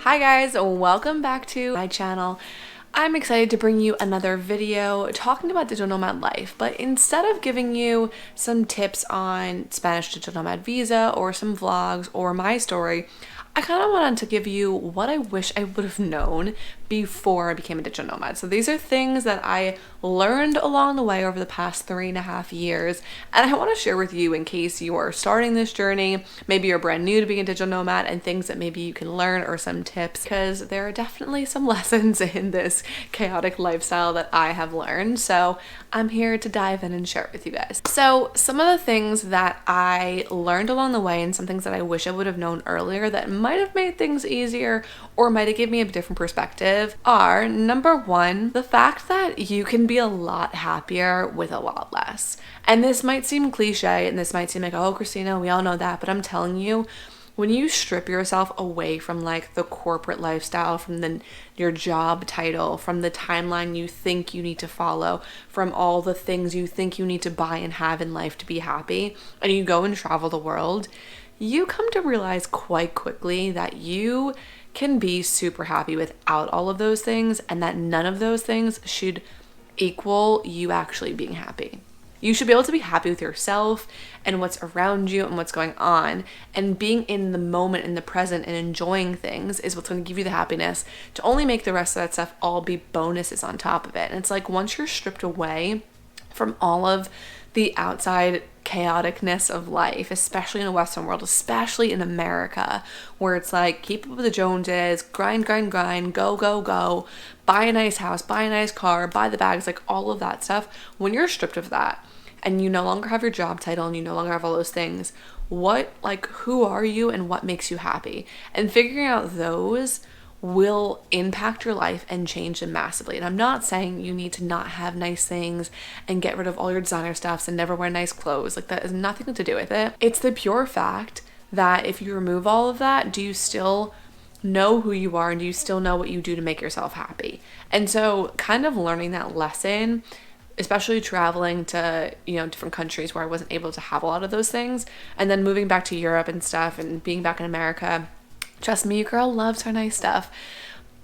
Hi guys, welcome back to my channel. I'm excited to bring you another video talking about digital nomad life, but instead of giving you some tips on Spanish digital nomad visa or some vlogs or my story, I kind of wanted to give you what I wish I would have known before I became a digital nomad. So these are things that I learned along the way over the past 3.5 years, and I want to share with you in case you are starting this journey, maybe you're brand new to being a digital nomad, and things that maybe you can learn or some tips, because there are definitely some lessons in this chaotic lifestyle that I have learned. So I'm here to dive in and share it with you guys. So some of the things that I learned along the way and some things that I wish I would have known earlier that might have made things easier or might have given me a different perspective are, number one, the fact that you can be a lot happier with a lot less. And this might seem cliche and this might seem like, oh, Christina, we all know that, but I'm telling you, when you strip yourself away from like the corporate lifestyle, from your job title, from the timeline you think you need to follow, from all the things you think you need to buy and have in life to be happy, and you go and travel the world, you come to realize quite quickly that you can be super happy without all of those things, and that none of those things should equal you actually being happy. You should be able to be happy with yourself and what's around you and what's going on, and being in the moment, in the present, and enjoying things is what's going to give you the happiness to only make the rest of that stuff all be bonuses on top of it. And it's like once you're stripped away from all of the outside chaoticness of life, especially in a Western world, especially in America, where it's like keep up with the Joneses, grind, go, buy a nice house, buy a nice car, buy the bags, like all of that stuff. When you're stripped of that and you no longer have your job title and you no longer have all those things, who are you and what makes you happy? And figuring out those will impact your life and change them massively. And I'm not saying you need to not have nice things and get rid of all your designer stuffs and never wear nice clothes. Like, that has nothing to do with it. It's the pure fact that if you remove all of that, do you still know who you are and do you still know what you do to make yourself happy? And so kind of learning that lesson, especially traveling to, different countries where I wasn't able to have a lot of those things, and then moving back to Europe and stuff and being back in America. Trust me, your girl loves her nice stuff.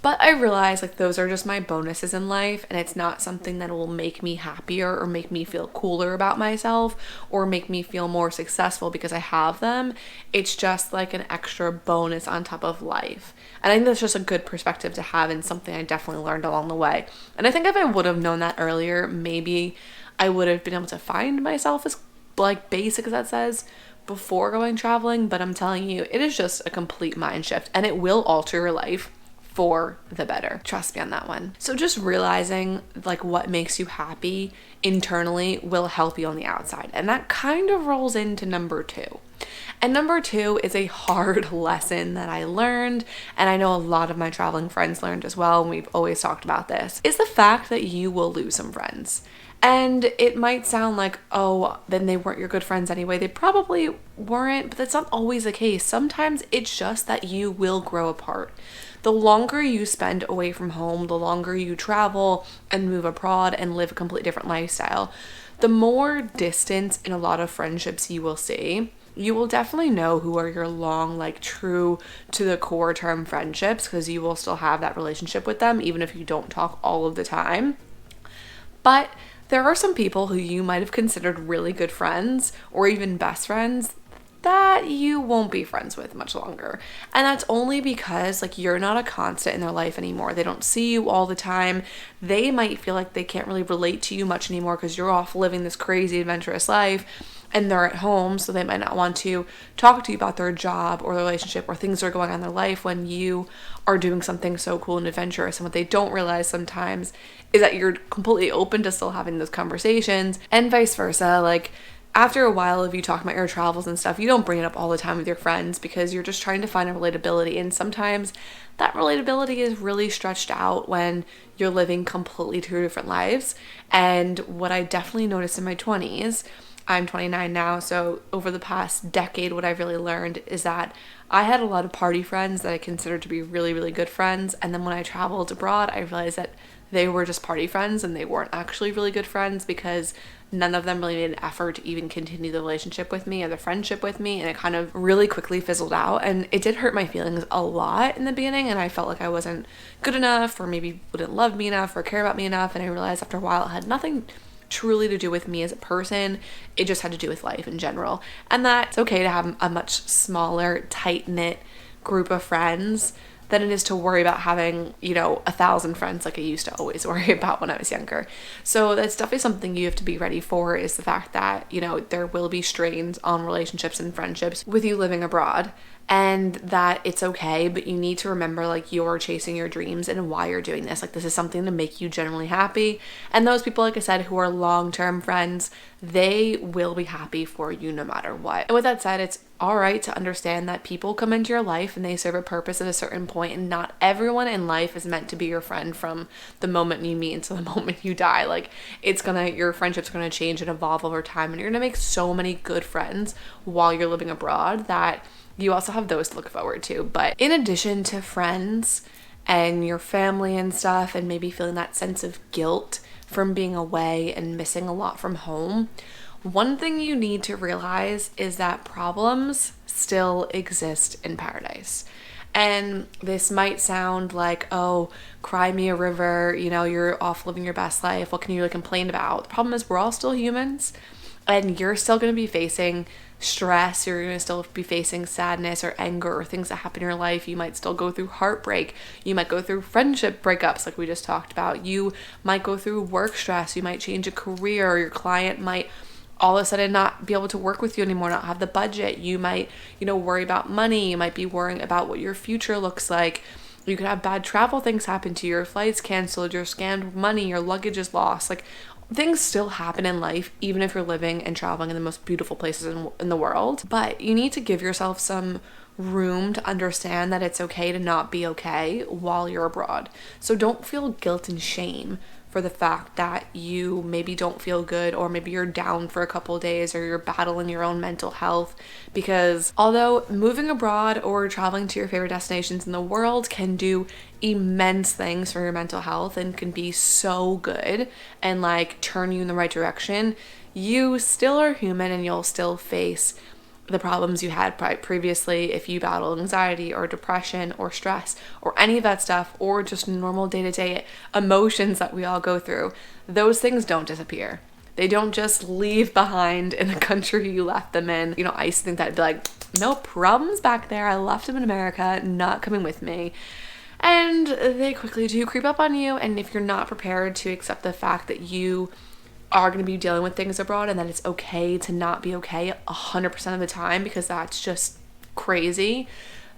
But I realize those are just my bonuses in life, and it's not something that will make me happier or make me feel cooler about myself or make me feel more successful because I have them. It's just like an extra bonus on top of life. And I think that's just a good perspective to have, and something I definitely learned along the way. And I think if I would have known that earlier, maybe I would have been able to find myself as basic as that says before going traveling. But I'm telling you, it is just a complete mind shift, and it will alter your life for the better. Trust me on that one. So just realizing what makes you happy internally will help you on the outside. And that kind of rolls into number two. And number two is a hard lesson that I learned, and I know a lot of my traveling friends learned as well, and we've always talked about this, is the fact that you will lose some friends. And it might sound like, oh, then they weren't your good friends anyway. They probably weren't, but that's not always the case. Sometimes it's just that you will grow apart. The longer you spend away from home, the longer you travel and move abroad and live a completely different lifestyle, the more distance in a lot of friendships you will see. You will definitely know who are your long, true to the core term friendships, because you will still have that relationship with them, even if you don't talk all of the time. But there are some people who you might have considered really good friends or even best friends that you won't be friends with much longer. And that's only because you're not a constant in their life anymore. They don't see you all the time. They might feel like they can't really relate to you much anymore because you're off living this crazy adventurous life and they're at home, so they might not want to talk to you about their job or their relationship or things that are going on in their life when you are doing something so cool and adventurous. And what they don't realize sometimes is that you're completely open to still having those conversations, and vice versa. After a while of you talking about your travels and stuff, you don't bring it up all the time with your friends because you're just trying to find a relatability. And sometimes that relatability is really stretched out when you're living completely two different lives. And what I definitely noticed in my 20s, I'm 29 now, so over the past decade, what I've really learned is that I had a lot of party friends that I considered to be really, really good friends. And then when I traveled abroad, I realized that they were just party friends and they weren't actually really good friends, because none of them really made an effort to even continue the relationship with me or the friendship with me, and it kind of really quickly fizzled out. And it did hurt my feelings a lot in the beginning, and I felt like I wasn't good enough, or maybe wouldn't love me enough or care about me enough. And I realized after a while it had nothing truly to do with me as a person, it just had to do with life in general, and that it's okay to have a much smaller, tight-knit group of friends than it is to worry about having, 1,000 friends like I used to always worry about when I was younger. So that's definitely something you have to be ready for, is the fact that, there will be strains on relationships and friendships with you living abroad, and that it's okay, but you need to remember, like, you're chasing your dreams and why you're doing this. Like, this is something to make you genuinely happy. And those people, like I said, who are long-term friends, they will be happy for you no matter what. And with that said, it's all right to understand that people come into your life and they serve a purpose at a certain point, and not everyone in life is meant to be your friend from the moment you meet until the moment you die. Like, your friendships are gonna change and evolve over time, and you're gonna make so many good friends while you're living abroad that you also have those to look forward to. But in addition to friends and your family and stuff, and maybe feeling that sense of guilt from being away and missing a lot from home, one thing you need to realize is that problems still exist in paradise. And this might sound like, oh, cry me a river, you're off living your best life, what can you really complain about? The problem is we're all still humans, and you're still going to be facing stress, you're going to still be facing sadness or anger or things that happen in your life. You might still go through heartbreak. You might go through friendship breakups like we just talked about. You might go through work stress. You might change a career, or your client might all of a sudden not be able to work with you anymore, not have the budget. You might, worry about money. You might be worrying about what your future looks like. You could have bad travel things happen to you, your flights canceled, you're scammed money, your luggage is lost. Like, things still happen in life, even if you're living and traveling in the most beautiful places in the world. But you need to give yourself some room to understand that it's okay to not be okay while you're abroad. So don't feel guilt and shame for the fact that you maybe don't feel good, or maybe you're down for a couple of days, or you're battling your own mental health. Because although moving abroad or traveling to your favorite destinations in the world can do immense things for your mental health and can be so good and like turn you in the right direction, you still are human, and you'll still face the problems you had previously if you battle anxiety or depression or stress or any of that stuff, or just normal day-to-day emotions that we all go through. Those things don't disappear. They don't just leave behind in the country you left them in. I used to think that'd be like, no problems back there. I left them in America, not coming with me. And they quickly do creep up on you. And if you're not prepared to accept the fact that you are going to be dealing with things abroad, and that it's okay to not be okay 100% of the time, because that's just crazy,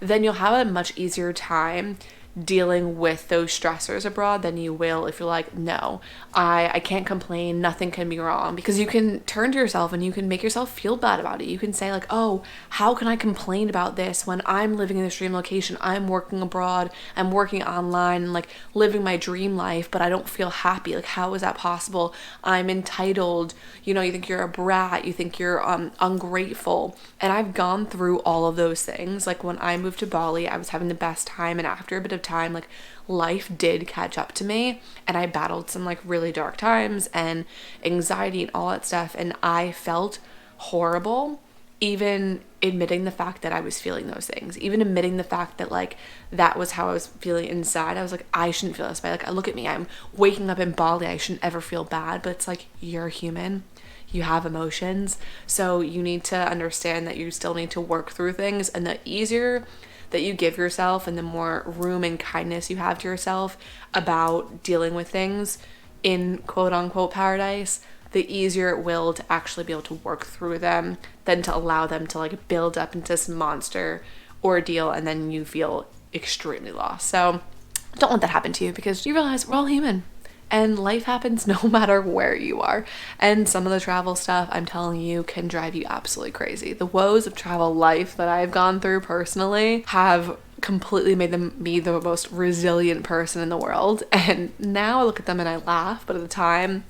then you'll have a much easier time dealing with those stressors abroad than you will if you're like, no, I can't complain, nothing can be wrong. Because you can turn to yourself and you can make yourself feel bad about it. You can say like, oh, how can I complain about this when I'm living in this dream location, I'm working abroad, I'm working online, and like living my dream life, but I don't feel happy. Like, how is that possible? I'm entitled. You think you're a brat, you think you're ungrateful. And I've gone through all of those things. Like, when I moved to Bali, I was having the best time, and after a bit of time, like, life did catch up to me, and I battled some like really dark times and anxiety and all that stuff, and I felt horrible even admitting the fact that I was feeling those things, even admitting the fact that like that was how I was feeling inside. I was like, I shouldn't feel this way. Like, look at me, I'm waking up in Bali, I shouldn't ever feel bad. But it's like, you're human, you have emotions, so you need to understand that you still need to work through things. And the easier that you give yourself, and the more room and kindness you have to yourself about dealing with things in quote unquote paradise, the easier it will to actually be able to work through them than to allow them to like build up into this monster ordeal, and then you feel extremely lost. So don't let that happen to you, because you realize we're all human. And life happens no matter where you are. And some of the travel stuff, I'm telling you, can drive you absolutely crazy. The woes of travel life that I've gone through personally have completely made me the most resilient person in the world. And now I look at them and I laugh, but at the time,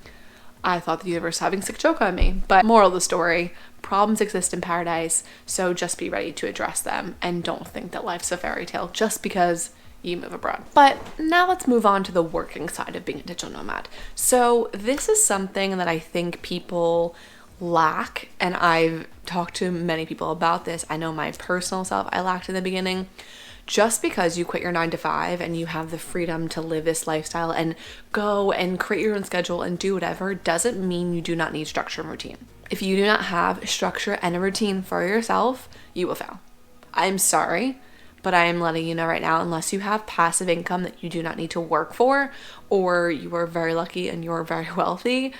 I thought the universe was having a sick joke on me. But moral of the story, problems exist in paradise, so just be ready to address them, and don't think that life's a fairy tale just because you move abroad. But now let's move on to the working side of being a digital nomad. So this is something that I think people lack, and I've talked to many people about this. I know my personal self, I lacked in the beginning. Just because you quit your 9 to 5 and you have the freedom to live this lifestyle and go and create your own schedule and do whatever doesn't mean you do not need structure and routine. If you do not have structure and a routine for yourself, you will fail. I'm sorry, but I am letting you know right now, unless you have passive income that you do not need to work for, or you are very lucky and you're very wealthy,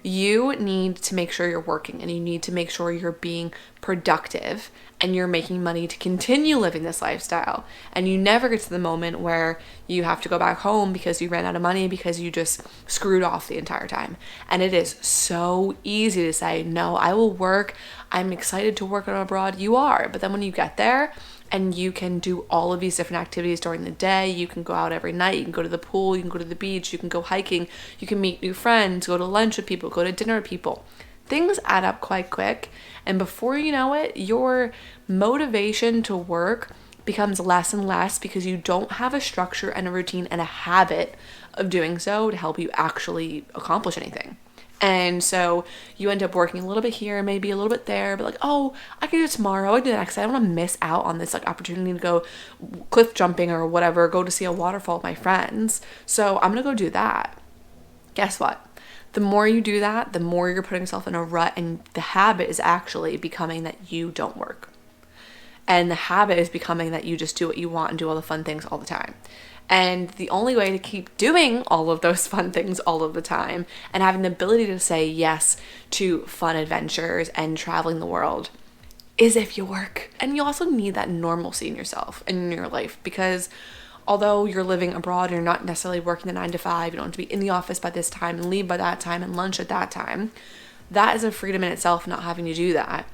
you need to make sure you're working, and you need to make sure you're being productive and you're making money to continue living this lifestyle. And you never get to the moment where you have to go back home because you ran out of money because you just screwed off the entire time. And it is so easy to say, no, I will work. I'm excited to work abroad. You are. But then when you get there, and you can do all of these different activities during the day. You can go out every night. You can go to the pool. You can go to the beach. You can go hiking. You can meet new friends, go to lunch with people, go to dinner with people. Things add up quite quick. And before you know it, your motivation to work becomes less and less because you don't have a structure and a routine and a habit of doing so to help you actually accomplish anything. And so you end up working a little bit here, maybe a little bit there, but like, oh, I can do it tomorrow. I can do that because I don't want to miss out on this like opportunity to go cliff jumping or whatever, go to see a waterfall with my friends. So I'm going to go do that. Guess what? The more you do that, the more you're putting yourself in a rut, and the habit is actually becoming that you don't work. And the habit is becoming that you just do what you want and do all the fun things all the time. And the only way to keep doing all of those fun things all of the time and having the ability to say yes to fun adventures and traveling the world is if you work. And you also need that normalcy in yourself and in your life, because although you're living abroad, you're not necessarily working the 9 to 5, you don't have to be in the office by this time and leave by that time and lunch at that time. That is a freedom in itself, not having to do that.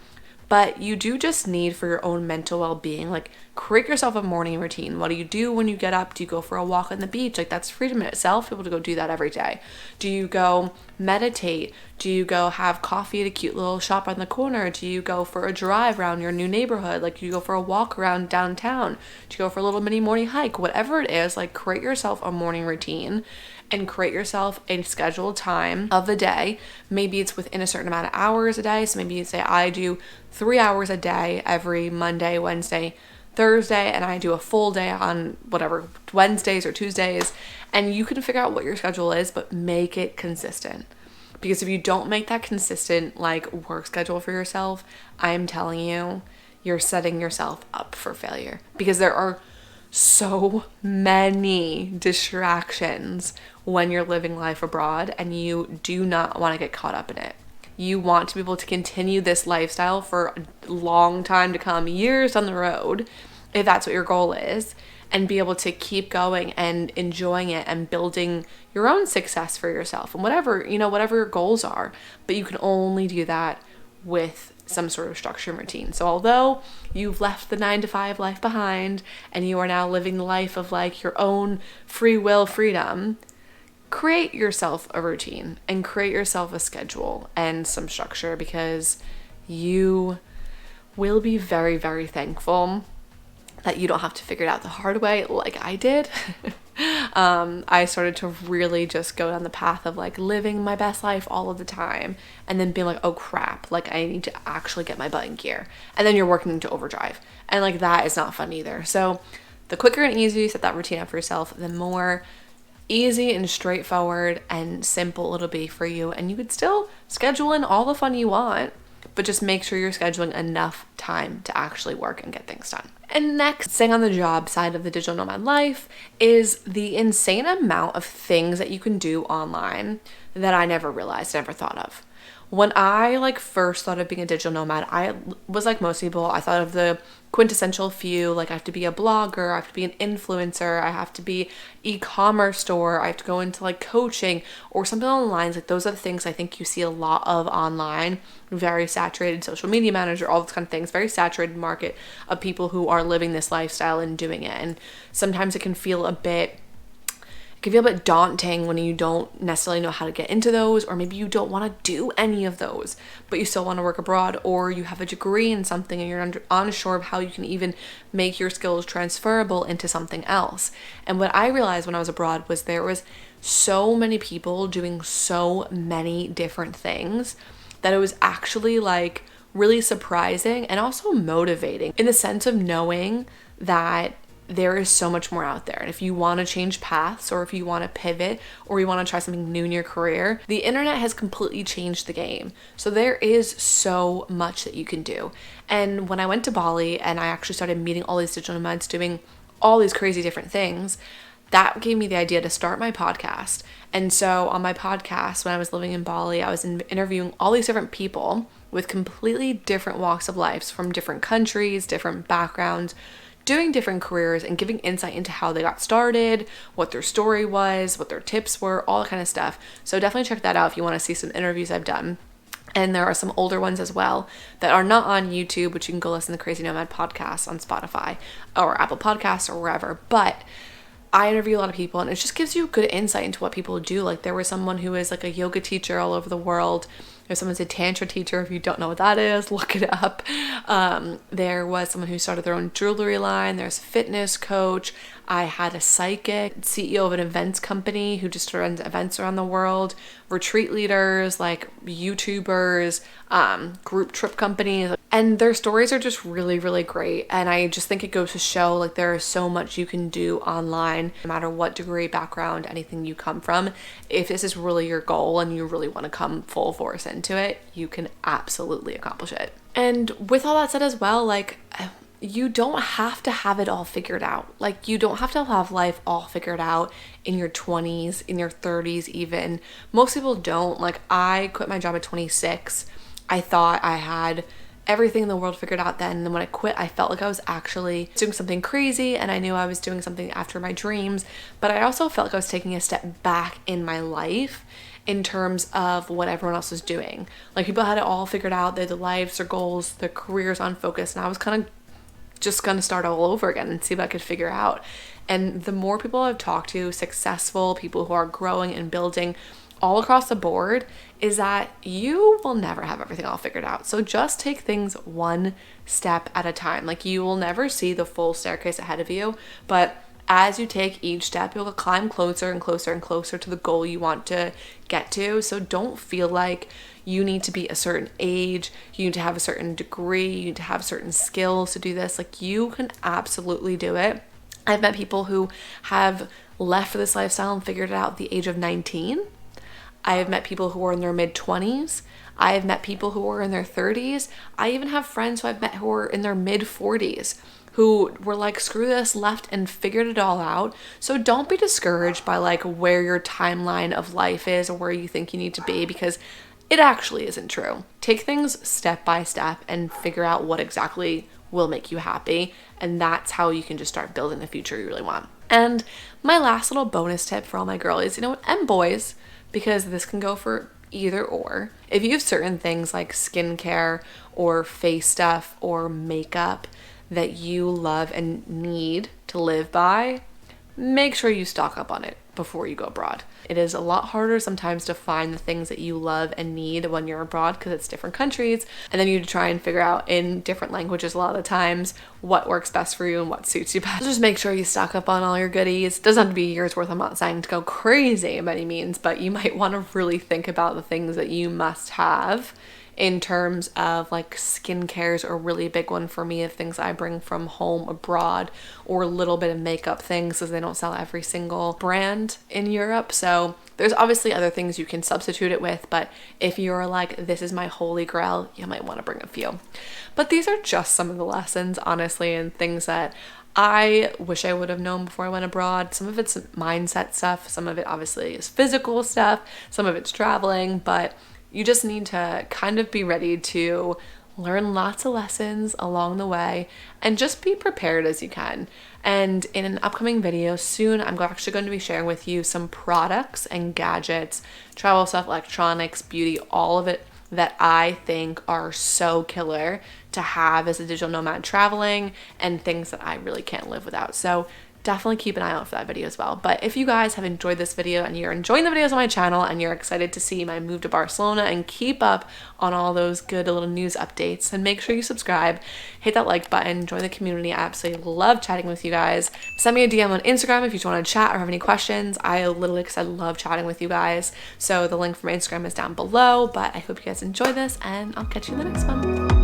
But you do just need, for your own mental well-being, like, create yourself a morning routine. What do you do when you get up? Do you go for a walk on the beach? Like, that's freedom in itself, able to go do that every day. Do you go meditate? Do you go have coffee at a cute little shop on the corner? Do you go for a drive around your new neighborhood? Like, do you go for a walk around downtown? Do you go for a little mini morning hike? Whatever it is, like, create yourself a morning routine and create yourself a scheduled time of the day. Maybe it's within a certain amount of hours a day. So maybe you say, I do 3 hours a day every Monday, Wednesday, Thursday, and I do a full day on whatever Wednesdays or Tuesdays. And you can figure out what your schedule is, but make it consistent. Because if you don't make that consistent, like, work schedule for yourself, I'm telling you, you're setting yourself up for failure. Because there are so many distractions when you're living life abroad, and you do not want to get caught up in it. You want to be able to continue this lifestyle for a long time to come, years down the road, if that's what your goal is, and be able to keep going and enjoying it and building your own success for yourself and whatever your goals are. But you can only do that with some sort of structure and routine. So although you've left the 9 to 5 life behind and you are now living the life of like your own free will freedom, create yourself a routine and create yourself a schedule and some structure, because you will be very, very thankful that you don't have to figure it out the hard way like I did. I started to really just go down the path of like living my best life all of the time, and then being like, oh crap, like I need to actually get my butt in gear. And then you're working to overdrive, and like that is not fun either. So the quicker and easier you set that routine up for yourself, the more easy and straightforward and simple it'll be for you. And you could still schedule in all the fun you want, but just make sure you're scheduling enough time to actually work and get things done. And next, staying on the job side of the digital nomad life, is the insane amount of things that you can do online that I never realized, never thought of. When I first thought of being a digital nomad, I was like most people. I thought of the quintessential few, like I have to be a blogger, I have to be an influencer, I have to be e-commerce store, I have to go into like coaching or something along the lines. Like those are the things I think you see a lot of online. Very saturated social media manager, all those kind of things. Very saturated market of people who are living this lifestyle and doing it. And sometimes it can feel a bit can feel a bit daunting when you don't necessarily know how to get into those, or maybe you don't want to do any of those, but you still want to work abroad, or you have a degree in something and you're unsure of how you can even make your skills transferable into something else. And what I realized when I was abroad was there was so many people doing so many different things that it was actually like really surprising and also motivating in the sense of knowing that there is so much more out there. And if you want to change paths, or if you want to pivot, or you want to try something new in your career, the internet has completely changed the game. So there is so much that you can do. And when I went to Bali and I actually started meeting all these digital nomads doing all these crazy different things, that gave me the idea to start my podcast. And so on my podcast, when I was living in Bali, I was interviewing all these different people with completely different walks of life, from different countries, different backgrounds, doing different careers, and giving insight into how they got started, what their story was, what their tips were, all that kind of stuff. So definitely check that out if you want to see some interviews I've done. And there are some older ones as well that are not on YouTube, which you can go listen to Crazy Nomad podcast on Spotify or Apple Podcasts or wherever. But I interview a lot of people, and it just gives you good insight into what people do. Like, there was someone who is like a yoga teacher all over the world. There's someone's a tantra teacher. If you don't know what that is, look it up. There was someone who started their own jewelry line. There's a fitness coach. I had a psychic, CEO of an events company who just runs events around the world, retreat leaders, like YouTubers, group trip companies. And their stories are just really, really great. And I just think it goes to show, like, there is so much you can do online, no matter what degree, background, anything you come from. If this is really your goal and you really want to come full force into it, you can absolutely accomplish it. And with all that said as well, like, you don't have to have it all figured out. Like, you don't have to have life all figured out in your 20s, in your 30s even. Most people don't. Like, I quit my job at 26. I thought I had everything in the world figured out then. And then when I quit, I felt like I was actually doing something crazy, and I knew I was doing something after my dreams, but I also felt like I was taking a step back in my life in terms of what everyone else was doing. Like, people had it all figured out. They had their lives, their goals, their careers on focus, and I was kind of just going to start all over again and see what I could figure out. And the more people I've talked to, successful people who are growing and building all across the board, is that you will never have everything all figured out. So just take things one step at a time. Like, you will never see the full staircase ahead of you, but as you take each step, you'll climb closer and closer and closer to the goal you want to get to. So don't feel like you need to be a certain age, you need to have a certain degree, you need to have certain skills to do this. Like, you can absolutely do it. I've met people who have left for this lifestyle and figured it out at the age of 19. I have met people who are in their mid-20s. I have met people who are in their 30s. I even have friends who I've met who are in their mid-40s who were like, screw this, left and figured it all out. So don't be discouraged by like where your timeline of life is or where you think you need to be, because it actually isn't true. Take things step by step and figure out what exactly will make you happy. And that's how you can just start building the future you really want. And my last little bonus tip for all my girlies, and boys, because this can go for either or. If you have certain things like skincare or face stuff or makeup that you love and need to live by, make sure you stock up on it before you go abroad. It is a lot harder sometimes to find the things that you love and need when you're abroad, because it's different countries, and then you try and figure out in different languages a lot of the times what works best for you and what suits you best. So just make sure you stock up on all your goodies. It doesn't have to be a year's worth. I'm not saying to go crazy by any means, but you might want to really think about the things that you must have. In terms of like skincare is a really big one for me, of things I bring from home abroad, or a little bit of makeup things, because they don't sell every single brand in Europe. So there's obviously other things you can substitute it with, but if you're like, this is my holy grail, you might want to bring a few. But these are just some of the lessons, honestly, and things that I wish I would have known before I went abroad. Some of it's mindset stuff, some of it obviously is physical stuff, some of it's traveling, but you just need to kind of be ready to learn lots of lessons along the way and just be prepared as you can. And in an upcoming video soon, I'm actually going to be sharing with you some products and gadgets, travel stuff, electronics, beauty, all of it that I think are so killer to have as a digital nomad traveling, and things that I really can't live without. So definitely keep an eye out for that video as well. But if you guys have enjoyed this video and you're enjoying the videos on my channel and you're excited to see my move to Barcelona and keep up on all those good little news updates, then make sure you subscribe, hit that like button, join the community. I absolutely love chatting with you guys. Send me a DM on Instagram if you just want to chat or have any questions. I literally, because I love chatting with you guys. So the link for my Instagram is down below, but I hope you guys enjoy this and I'll catch you in the next one.